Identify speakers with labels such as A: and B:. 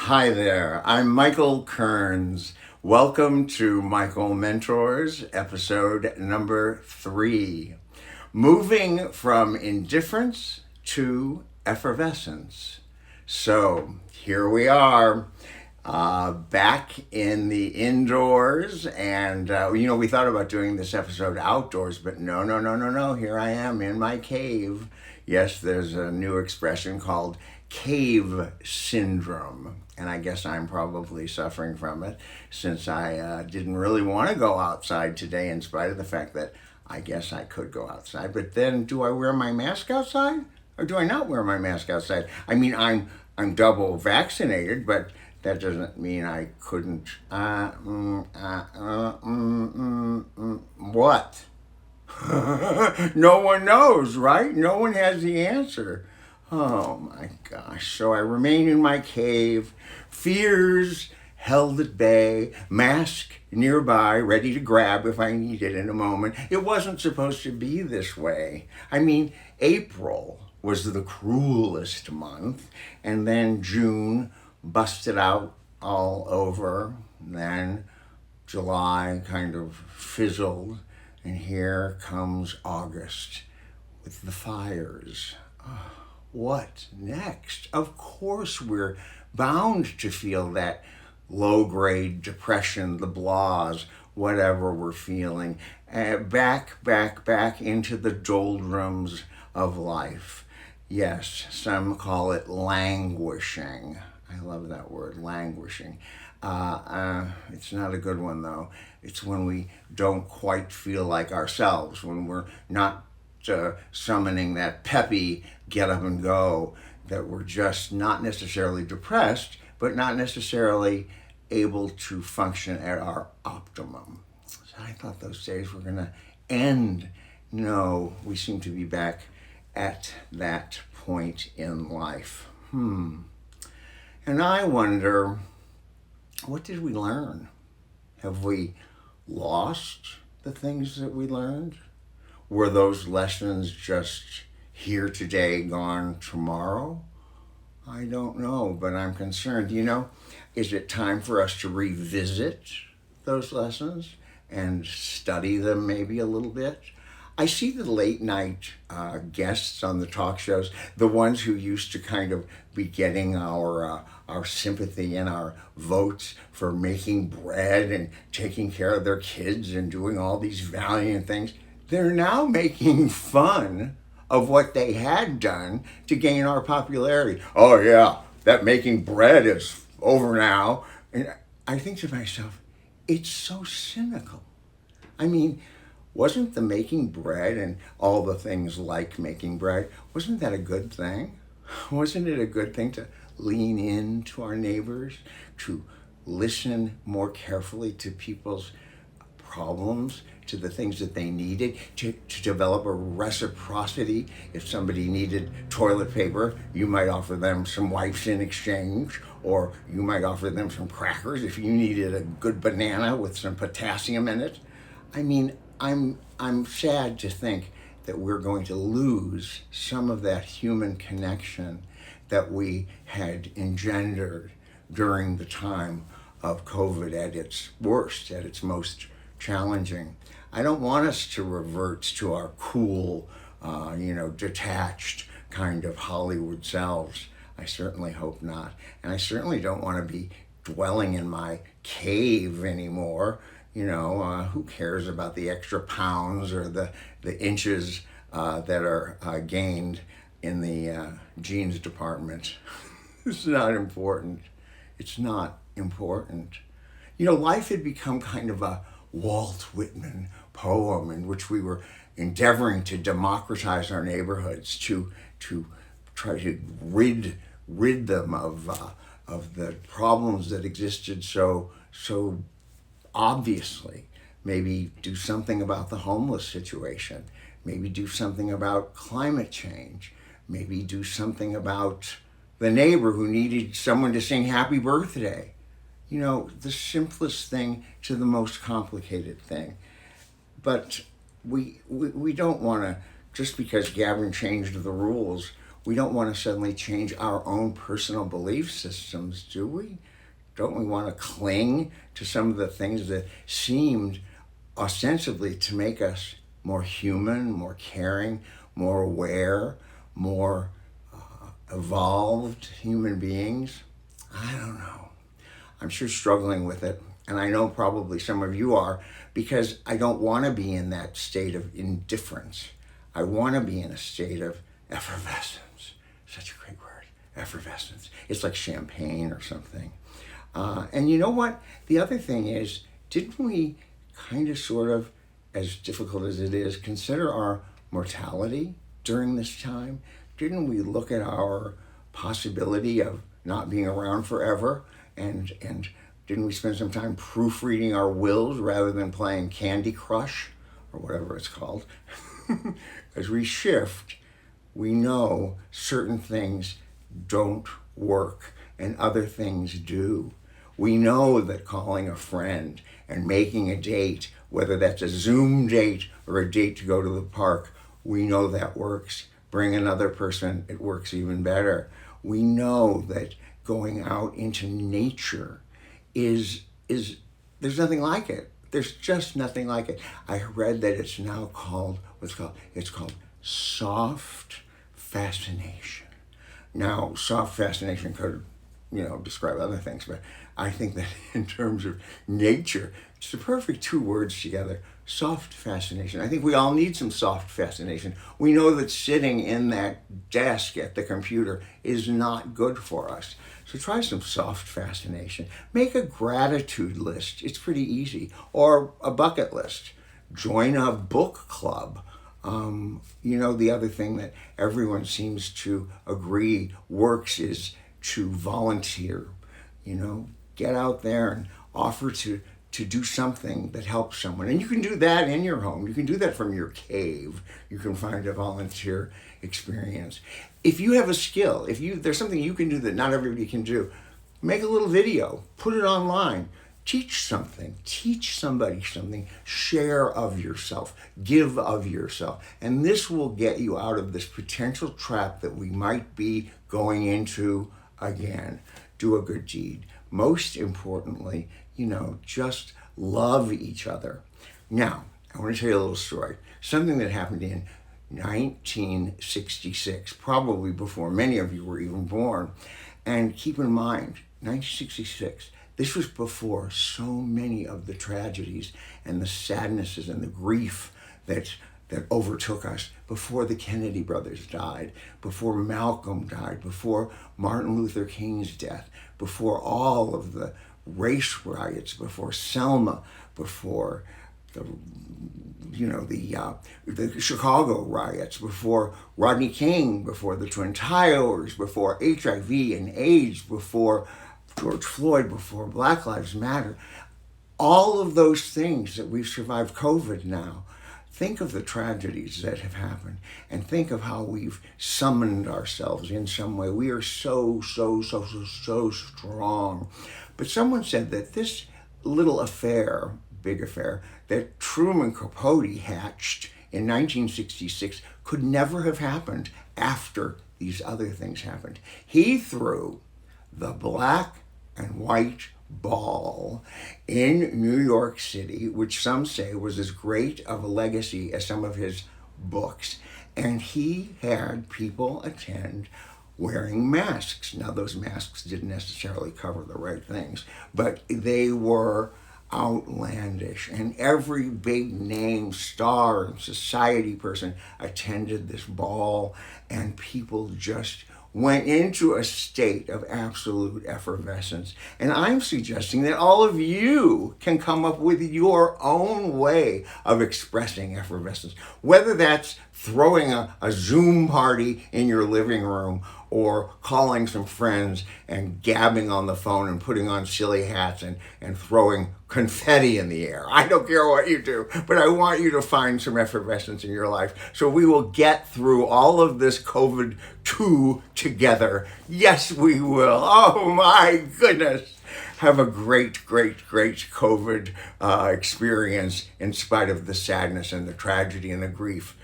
A: Hi there, I'm Michael Kearns. Welcome to Michael Mentors, episode number 3. Moving from indifference to effervescence. So here we are, back in the indoors, and we thought about doing this episode outdoors, but no. Here I am in my cave. Yes, there's a new expression called cave syndrome, and I guess I'm probably suffering from it since I didn't really want to go outside today, in spite of the fact that I guess I could go outside. But then, do I wear my mask outside, or do I not wear my mask outside? I mean, I'm double vaccinated, but that doesn't mean I couldn't. What? No one knows, right? No one has the answer. Oh my gosh. So I remain in my cave, fears held at bay, mask nearby, ready to grab if I need it in a moment. It wasn't supposed to be this way. I mean, April was the cruelest month, and then June busted out all over, and then July kind of fizzled, and here comes August with the fires. Oh, what next? Of course, we're bound to feel that low-grade depression, the blahs, whatever we're feeling, back into the doldrums of life. Yes, some call it languishing. I love that word, languishing. It's not a good one, though. It's when we don't quite feel like ourselves, when we're not summoning that peppy get up and go, that we're just not necessarily depressed, but not necessarily able to function at our optimum. So I thought those days were going to end. No, we seem to be back at that point in life. And I wonder, what did we learn? Have we lost the things that we learned? Were those lessons just here today, gone tomorrow? I don't know, but I'm concerned. Is it time for us to revisit those lessons and study them maybe a little bit? I see the late night guests on the talk shows, the ones who used to kind of be getting our sympathy and our votes for making bread and taking care of their kids and doing all these valiant things. They're now making fun of what they had done to gain our popularity. Oh yeah, that making bread is over now. And I think to myself, it's so cynical. I mean, wasn't the making bread and all the things like making bread, wasn't that a good thing? Wasn't it a good thing to lean in to our neighbors, to listen more carefully to people's problems, to the things that they needed, to develop a reciprocity? If somebody needed toilet paper, you might offer them some wipes in exchange, or you might offer them some crackers if you needed a good banana with some potassium in it. I mean, I'm sad to think that we're going to lose some of that human connection that we had engendered during the time of COVID at its worst, at its most challenging. I don't want us to revert to our cool, detached kind of Hollywood selves. I certainly hope not. And I certainly don't want to be dwelling in my cave anymore. Who cares about the extra pounds or the inches that are gained in the jeans department? It's not important. It's not important. Life had become kind of a Walt Whitman poem in which we were endeavoring to democratize our neighborhoods, to try to rid them of the problems that existed so obviously. Maybe do something about the homeless situation. Maybe do something about climate change. Maybe do something about the neighbor who needed someone to sing happy birthday. The simplest thing to the most complicated thing. But we don't want to, just because Gavin changed the rules, we don't want to suddenly change our own personal belief systems, do we? Don't we want to cling to some of the things that seemed ostensibly to make us more human, more caring, more aware, more evolved human beings? I don't know. I'm sure struggling with it, and I know probably some of you are, because I don't want to be in that state of indifference. I want to be in a state of effervescence. Such a great word, effervescence. It's like champagne or something. And you know what? The other thing is, didn't we kind of sort of, as difficult as it is, consider our mortality during this time? Didn't we look at our possibility of not being around forever? And didn't we spend some time proofreading our wills rather than playing Candy Crush or whatever it's called? As we shift, we know certain things don't work and other things do. We know that calling a friend and making a date, whether that's a Zoom date or a date to go to the park, we know that works. Bring another person, it works even better. We know that going out into nature is there's nothing like it. There's just nothing like it. I read that it's now called, it's called soft fascination. Now, soft fascination could, describe other things, but I think that in terms of nature, it's the perfect two words together, soft fascination. I think we all need some soft fascination. We know that sitting in that desk at the computer is not good for us. So try some soft fascination. Make a gratitude list. It's pretty easy. Or a bucket list. Join a book club. The other thing that everyone seems to agree works is to volunteer. Get out there and offer to do something that helps someone. And you can do that in your home. You can do that from your cave. You can find a volunteer experience. If you have a skill, there's something you can do that not everybody can do, make a little video, put it online, teach something, teach somebody something, share of yourself, give of yourself. And this will get you out of this potential trap that we might be going into again. Do a good deed. Most importantly, just love each other. Now, I want to tell you a little story. Something that happened in 1966, probably before many of you were even born. And keep in mind, 1966, this was before so many of the tragedies and the sadnesses and the grief that overtook us, before the Kennedy brothers died, before Malcolm died, before Martin Luther King's death, before all of the race riots, before Selma, before the Chicago riots, before Rodney King, before the Twin Towers, before HIV and AIDS, before George Floyd, before Black Lives Matter. All of those things that we've survived COVID now. Think of the tragedies that have happened and think of how we've summoned ourselves in some way. We are so strong. But someone said that this little affair, big affair, that Truman Capote hatched in 1966 could never have happened after these other things happened. He threw the black and white ball in New York City, which some say was as great of a legacy as some of his books. And he had people attend wearing masks. Now, those masks didn't necessarily cover the right things, but they were outlandish. And every big name star and society person attended this ball, and people just went into a state of absolute effervescence. And I'm suggesting that all of you can come up with your own way of expressing effervescence, whether that's throwing a Zoom party in your living room or calling some friends and gabbing on the phone and putting on silly hats and throwing confetti in the air. I don't care what you do, but I want you to find some effervescence in your life so we will get through all of this COVID-2 together. Yes, we will. Oh my goodness. Have a great COVID experience in spite of the sadness and the tragedy and the grief.